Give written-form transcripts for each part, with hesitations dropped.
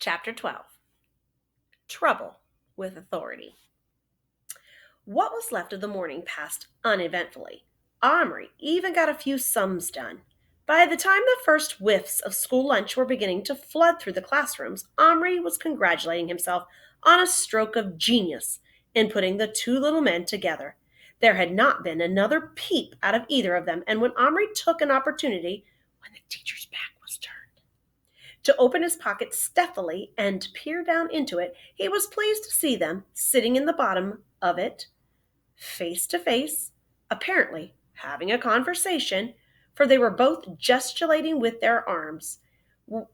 Chapter 12. Trouble with Authority. What was left of the morning passed uneventfully. Omri even got a few sums done. By the time the first whiffs of school lunch were beginning to flood through the classrooms, Omri was congratulating himself on a stroke of genius in putting the two little men together. There had not been another peep out of either of them, and when Omri took an opportunity, when the teacher's back was turned, to open his pocket stealthily and peer down into it, he was pleased to see them sitting in the bottom of it, face to face, apparently having a conversation, for they were both gesticulating with their arms.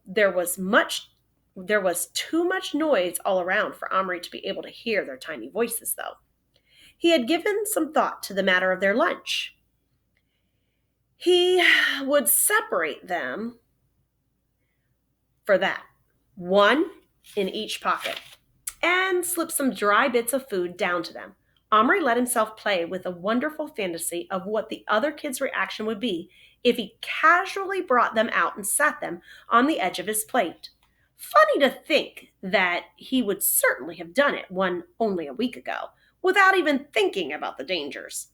There was too much noise all around for Omri to be able to hear their tiny voices, though. He had given some thought to the matter of their lunch. He would separate them for that, one in each pocket, and slip some dry bits of food down to them. Omri let himself play with a wonderful fantasy of what the other kid's reaction would be if he casually brought them out and sat them on the edge of his plate. Funny to think that he would certainly have done it only a week ago, without even thinking about the dangers.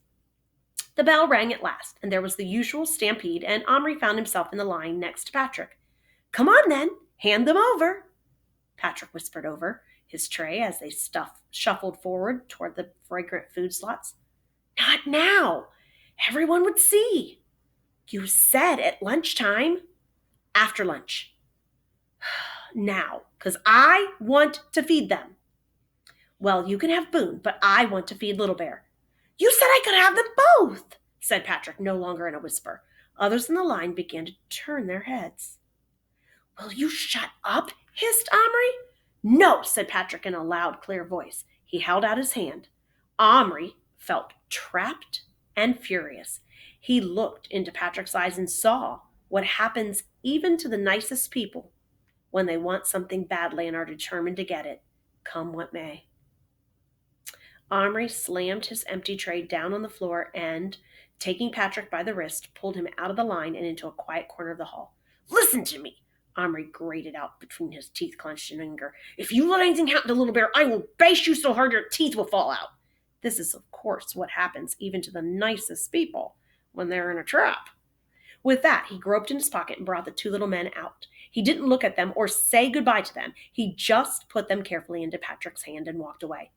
The bell rang at last, and there was the usual stampede, and Omri found himself in the line next to Patrick. "Come on, then. Hand them over," Patrick whispered over his tray as they shuffled forward toward the fragrant food slots. "Not now. Everyone would see. You said at lunchtime." "After lunch." "Now, because I want to feed them." "Well, you can have Boone, but I want to feed Little Bear." "You said I could have them both," said Patrick, no longer in a whisper. Others in the line began to turn their heads. "Will you shut up?" hissed Omri. "No," said Patrick in a loud, clear voice. He held out his hand. Omri felt trapped and furious. He looked into Patrick's eyes and saw what happens even to the nicest people when they want something badly and are determined to get it, come what may. Omri slammed his empty tray down on the floor and, taking Patrick by the wrist, pulled him out of the line and into a quiet corner of the hall. "Listen to me," Omri grated out between his teeth clenched in anger. "If you let anything happen to Little Bear, I will bash you so hard your teeth will fall out." This is, of course, what happens even to the nicest people when they're in a trap. With that, he groped in his pocket and brought the two little men out. He didn't look at them or say goodbye to them. He just put them carefully into Patrick's hand and walked away.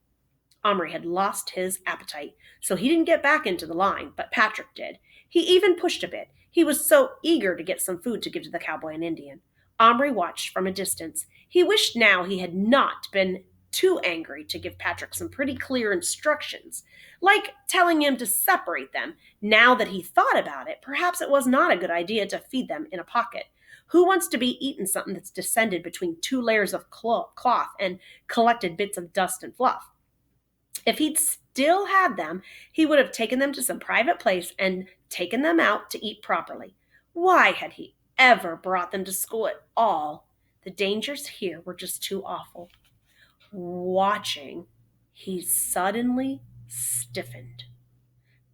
Omri had lost his appetite, so he didn't get back into the line, but Patrick did. He even pushed a bit. He was so eager to get some food to give to the cowboy and Indian. Omri watched from a distance. He wished now he had not been too angry to give Patrick some pretty clear instructions, like telling him to separate them. Now that he thought about it, perhaps it was not a good idea to feed them in a pocket. Who wants to be eaten something that's descended between two layers of cloth and collected bits of dust and fluff? If he'd still had them, he would have taken them to some private place and taken them out to eat properly. Why had he ever brought them to school at all? The dangers here were just too awful. Watching, he suddenly stiffened.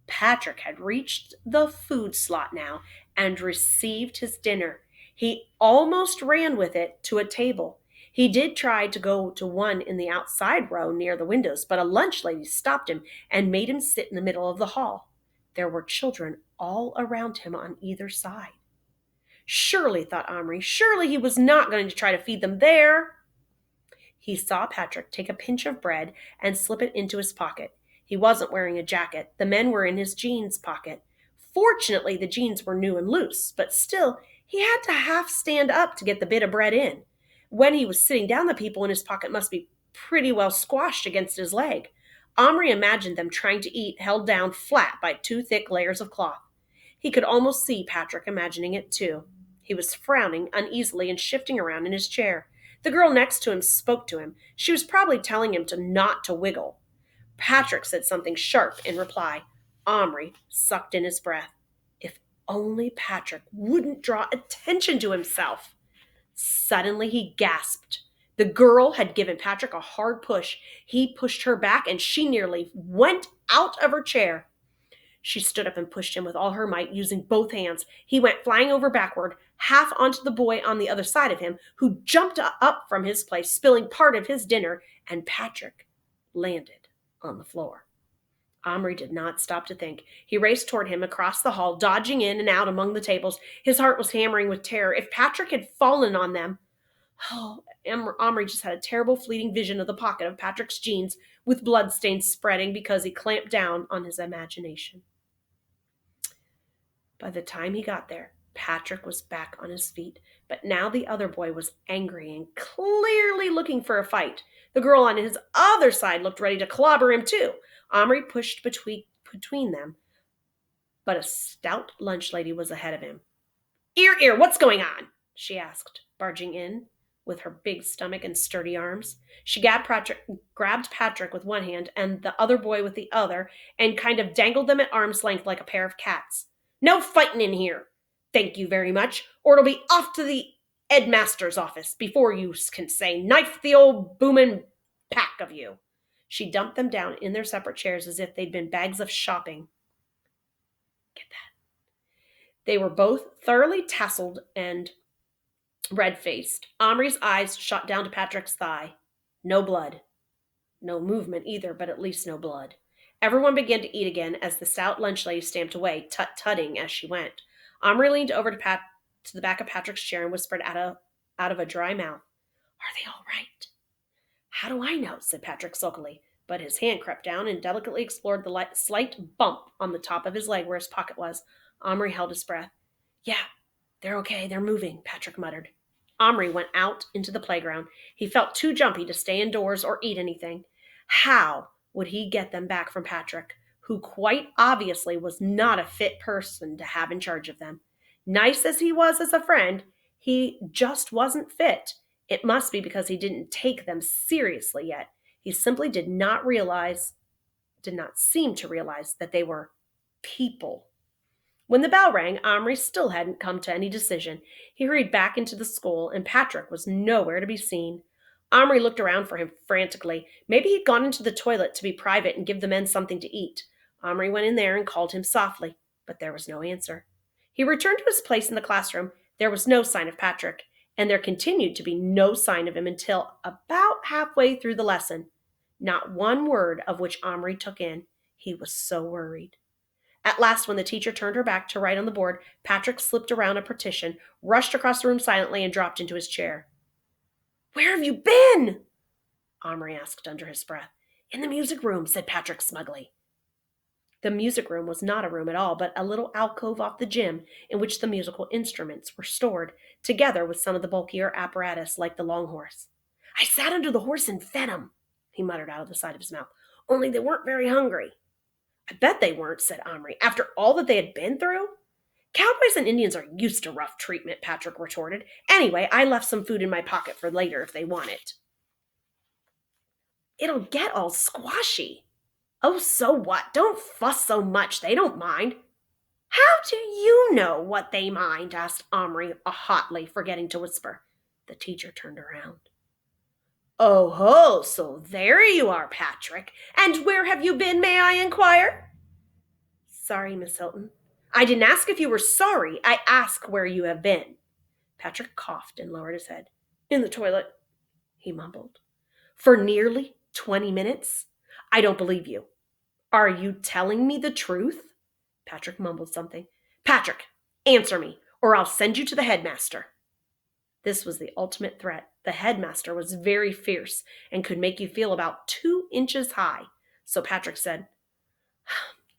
Patrick had reached the food slot now and received his dinner. He almost ran with it to a table. He did try to go to one in the outside row near the windows, but a lunch lady stopped him and made him sit in the middle of the hall. There were children all around him on either side. Surely, thought Omri, surely he was not going to try to feed them there. He saw Patrick take a pinch of bread and slip it into his pocket. He wasn't wearing a jacket. The men were in his jeans pocket. Fortunately, the jeans were new and loose, but still, he had to half stand up to get the bit of bread in. When he was sitting down, the people in his pocket must be pretty well squashed against his leg. Omri imagined them trying to eat, held down flat by two thick layers of cloth. He could almost see Patrick imagining it, too. He was frowning uneasily and shifting around in his chair. The girl next to him spoke to him. She was probably telling him not to wiggle. Patrick said something sharp in reply. Omri sucked in his breath. If only Patrick wouldn't draw attention to himself. Suddenly he gasped. The girl had given Patrick a hard push. He pushed her back and she nearly went out of her chair. She stood up and pushed him with all her might, using both hands. He went flying over backward. half onto the boy on the other side of him, who jumped up from his place, spilling part of his dinner, and Patrick landed on the floor. Omri did not stop to think. He raced toward him across the hall, dodging in and out among the tables. His heart was hammering with terror. If Patrick had fallen on them, oh, Omri just had a terrible fleeting vision of the pocket of Patrick's jeans with bloodstains spreading because he clamped down on his imagination. By the time he got there, Patrick was back on his feet, but now the other boy was angry and clearly looking for a fight. The girl on his other side looked ready to clobber him too. Omri pushed between them, but a stout lunch lady was ahead of him. Ear, what's going on? She asked, barging in with her big stomach and sturdy arms. She grabbed Patrick with one hand and the other boy with the other and kind of dangled them at arm's length like a pair of cats. No fighting in here. Thank you very much, or it'll be off to the headmaster's office before you can say knife the old boomin' pack of you. She dumped them down in their separate chairs as if they'd been bags of shopping. Get that? They were both thoroughly tasseled and red-faced. Omri's eyes shot down to Patrick's thigh. No blood. No movement either, but at least no blood. Everyone began to eat again as the stout lunch lady stamped away, tut-tutting as she went. Omri leaned over to the back of Patrick's chair and whispered out of a dry mouth, Are they all right? How do I know? Said Patrick sulkily, but his hand crept down and delicately explored the slight bump on the top of his leg where his pocket was. Omri held his breath. Yeah, they're okay, they're moving, Patrick muttered. Omri went out into the playground. He felt too jumpy to stay indoors or eat anything. How would he get them back from Patrick, who quite obviously was not a fit person to have in charge of them? Nice as he was as a friend, he just wasn't fit. It must be because he didn't take them seriously yet. He simply did not seem to realize that they were people. When the bell rang, Omri still hadn't come to any decision. He hurried back into the school, and Patrick was nowhere to be seen. Omri looked around for him frantically. Maybe he'd gone into the toilet to be private and give the men something to eat. Omri went in there and called him softly, but there was no answer. He returned to his place in the classroom. There was no sign of Patrick, and there continued to be no sign of him until about halfway through the lesson. Not one word of which Omri took in. He was so worried. At last, when the teacher turned her back to write on the board, Patrick slipped around a partition, rushed across the room silently, and dropped into his chair. Where have you been? Omri asked under his breath. In the music room, said Patrick smugly. The music room was not a room at all, but a little alcove off the gym in which the musical instruments were stored, together with some of the bulkier apparatus like the long horse. I sat under the horse and fed 'em, he muttered out of the side of his mouth. Only they weren't very hungry. I bet they weren't, said Omri, after all that they had been through. Cowboys and Indians are used to rough treatment, Patrick retorted. Anyway, I left some food in my pocket for later if they want it. It'll get all squashy. Oh, so what? Don't fuss so much. They don't mind. How do you know what they mind? Asked Omri hotly, forgetting to whisper. The teacher turned around. Oh ho, so there you are, Patrick. And where have you been, may I inquire? Sorry, Miss Hilton. I didn't ask if you were sorry. I asked where you have been. Patrick coughed and lowered his head. In the toilet, he mumbled. For nearly 20 minutes? I don't believe you. Are you telling me the truth? Patrick mumbled something. Patrick, answer me, or I'll send you to the headmaster. This was the ultimate threat. The headmaster was very fierce and could make you feel about 2 inches high. So Patrick said,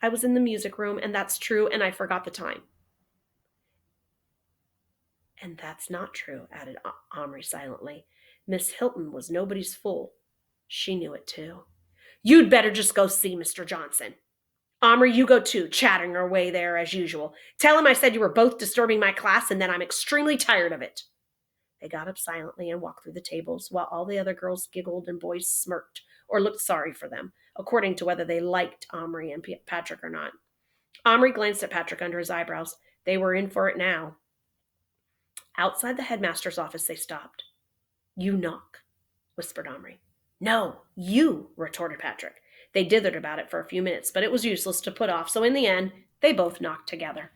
I was in the music room, and that's true, and I forgot the time. And that's not true, added Omri silently. Miss Hilton was nobody's fool. She knew it too. You'd better just go see Mr. Johnson. Omri, you go too, chattering away there as usual. Tell him I said you were both disturbing my class and that I'm extremely tired of it. They got up silently and walked through the tables, while all the other girls giggled and boys smirked or looked sorry for them, according to whether they liked Omri and Patrick or not. Omri glanced at Patrick under his eyebrows. They were in for it now. Outside the headmaster's office, they stopped. You knock, whispered Omri. No, you, retorted Patrick. They dithered about it for a few minutes, but it was useless to put off, so in the end, they both knocked together.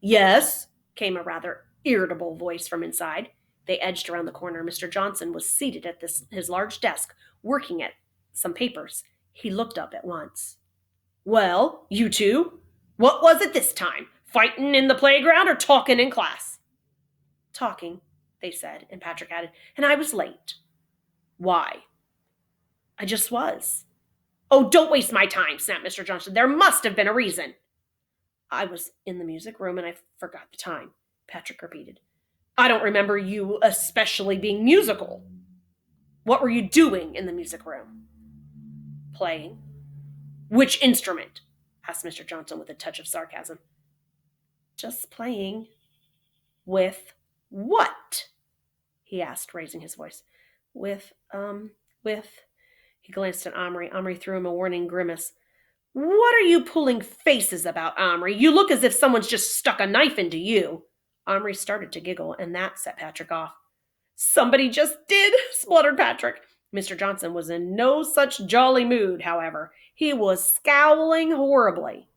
Yes, came a rather irritable voice from inside. They edged around the corner. Mr. Johnson was seated at his large desk, working at some papers. He looked up at once. "Well, you two, what was it this time? Fighting in the playground or talking in class?" "Talking," they said, and Patrick added, "and I was late." "Why?" "I just was." "Oh, don't waste my time," snapped Mr. Johnson. "There must have been a reason." "I was in the music room and I forgot the time," Patrick repeated. "I don't remember you especially being musical." "What were you doing in the music room?" "Playing." "Which instrument?" asked Mr. Johnson with a touch of sarcasm. "Just playing." "With what?" he asked, raising his voice. With. He glanced at Omri. Omri threw him a warning grimace. "What are you pulling faces about, Omri? You look as if someone's just stuck a knife into you." Omri started to giggle, and that set Patrick off. "Somebody just did," spluttered Patrick. Mr. Johnson was in no such jolly mood, however. He was scowling horribly.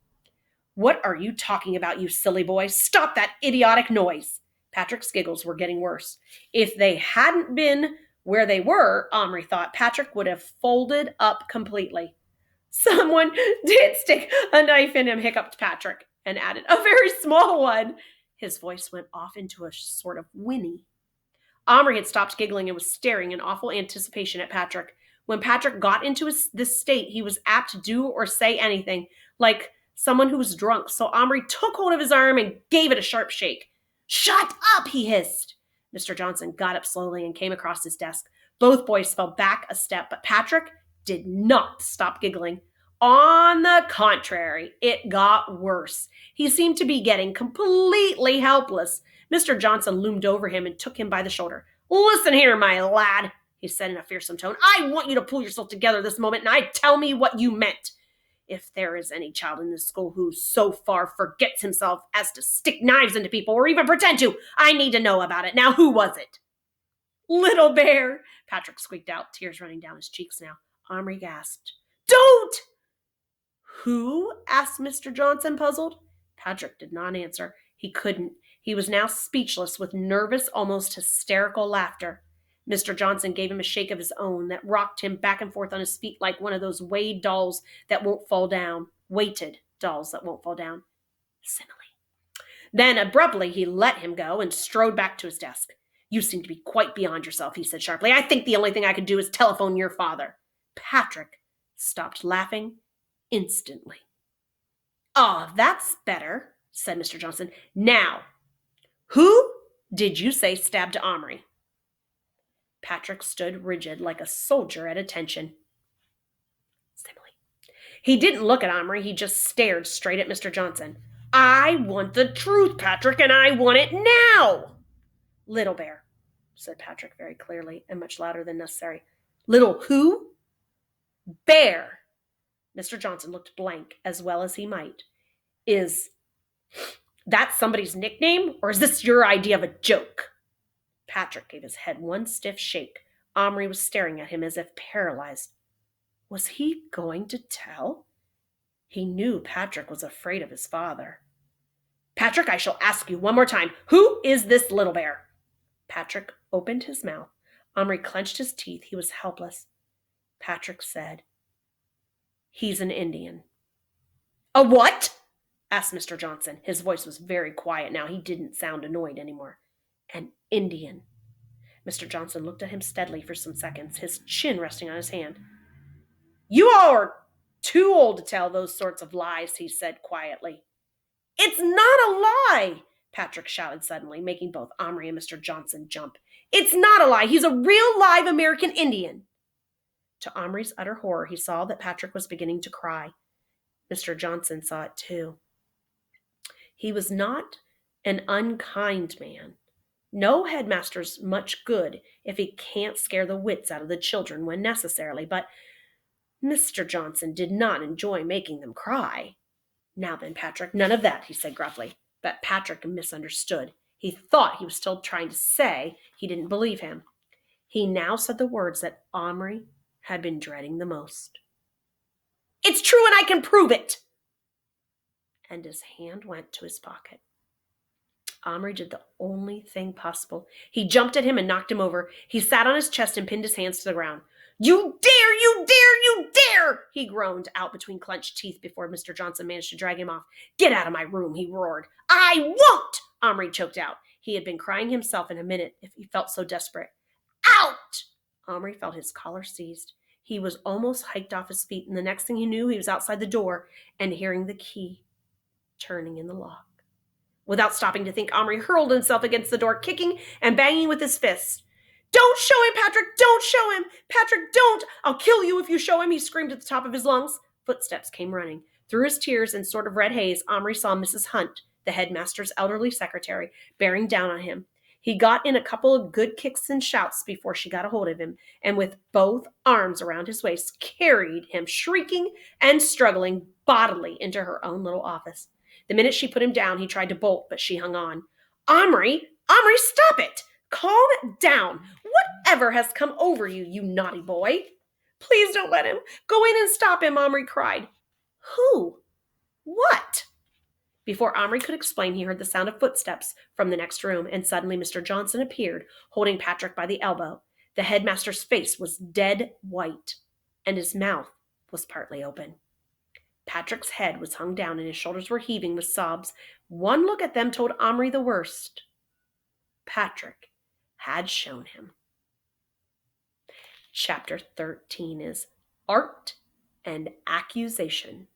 "What are you talking about, you silly boy? Stop that idiotic noise." Patrick's giggles were getting worse. If they hadn't been where they were, Omri thought, Patrick would have folded up completely. "Someone did stick a knife in him," hiccuped Patrick, and added, "a very small one." His voice went off into a sort of whinny. Omri had stopped giggling and was staring in awful anticipation at Patrick. When Patrick got into this state, he was apt to do or say anything, like someone who was drunk. So Omri took hold of his arm and gave it a sharp shake. "Shut up," he hissed. Mr. Johnson got up slowly and came across his desk. Both boys fell back a step, but Patrick did not stop giggling. On the contrary, it got worse. He seemed to be getting completely helpless. Mr. Johnson loomed over him and took him by the shoulder. "Listen here, my lad," he said in a fearsome tone. "I want you to pull yourself together this moment and tell me what you meant. If there is any child in this school who so far forgets himself as to stick knives into people or even pretend to, I need to know about it. Now, who was it?" "Little Bear," Patrick squeaked out, tears running down his cheeks now. Omri gasped. "Don't!" "Who?" asked Mr. Johnson, puzzled. Patrick did not answer. He couldn't. He was now speechless with nervous, almost hysterical laughter. Mr. Johnson gave him a shake of his own that rocked him back and forth on his feet like one of those weighted dolls that won't fall down. Simile. Then abruptly he let him go and strode back to his desk. "You seem to be quite beyond yourself," he said sharply. "I think the only thing I could do is telephone your father." Patrick stopped laughing instantly. "Ah, that's better," said Mr. Johnson. "Now, who did you say stabbed Omri?" Patrick stood rigid like a soldier at attention. Simile. He didn't look at Omri, he just stared straight at Mr. Johnson. "I want the truth, Patrick, and I want it now." "Little Bear," said Patrick very clearly and much louder than necessary. "Little who?" "Bear." Mr. Johnson looked blank, as well as he might. "Is that somebody's nickname, or is this your idea of a joke?" Patrick gave his head one stiff shake. Omri was staring at him as if paralyzed. Was he going to tell? He knew Patrick was afraid of his father. "Patrick, I shall ask you one more time. Who is this Little Bear?" Patrick opened his mouth. Omri clenched his teeth. He was helpless. Patrick said, "He's an Indian." "A what?" asked Mr. Johnson. His voice was very quiet now. He didn't sound annoyed anymore. "An Indian." Mr. Johnson looked at him steadily for some seconds, his chin resting on his hand. "You all are too old to tell those sorts of lies," he said quietly. "It's not a lie," Patrick shouted suddenly, making both Omri and Mr. Johnson jump. "It's not a lie. He's a real live American Indian." To Omri's utter horror, he saw that Patrick was beginning to cry. Mr. Johnson saw it too. He was not an unkind man. No headmaster's much good if he can't scare the wits out of the children when necessary, but Mr. Johnson did not enjoy making them cry. "Now then, Patrick, none of that," he said gruffly. But Patrick misunderstood. He thought he was still trying to say he didn't believe him. He now said the words that Omri had been dreading the most. "It's true and I can prove it." And his hand went to his pocket. Omri did the only thing possible. He jumped at him and knocked him over. He sat on his chest and pinned his hands to the ground. You dare, you dare, you dare! He groaned out between clenched teeth before Mr. Johnson managed to drag him off. Get out of my room, he roared. I won't! Omri choked out. He had been crying himself in a minute if he felt so desperate. Out! Omri felt his collar seized. He was almost hiked off his feet, and the next thing he knew, he was outside the door and hearing the key turning in the lock. Without stopping to think, Omri hurled himself against the door, kicking and banging with his fists. Don't show him, Patrick! Don't show him! Patrick, don't! I'll kill you if you show him, he screamed at the top of his lungs. Footsteps came running. Through his tears and sort of red haze, Omri saw Mrs. Hunt, the headmaster's elderly secretary, bearing down on him. He got in a couple of good kicks and shouts before she got a hold of him, and with both arms around his waist, carried him, shrieking and struggling, bodily into her own little office. The minute she put him down, he tried to bolt, but she hung on. Omri, stop it! Calm down. Whatever has come over you, you naughty boy? Please don't let him. Go in and stop him, Omri cried. Who? What? Before Omri could explain, he heard the sound of footsteps from the next room, and suddenly Mr. Johnson appeared, holding Patrick by the elbow. The headmaster's face was dead white, and his mouth was partly open. Patrick's head was hung down, and his shoulders were heaving with sobs. One look at them told Omri the worst. Patrick had shown him. Chapter 13 is Art and Accusation.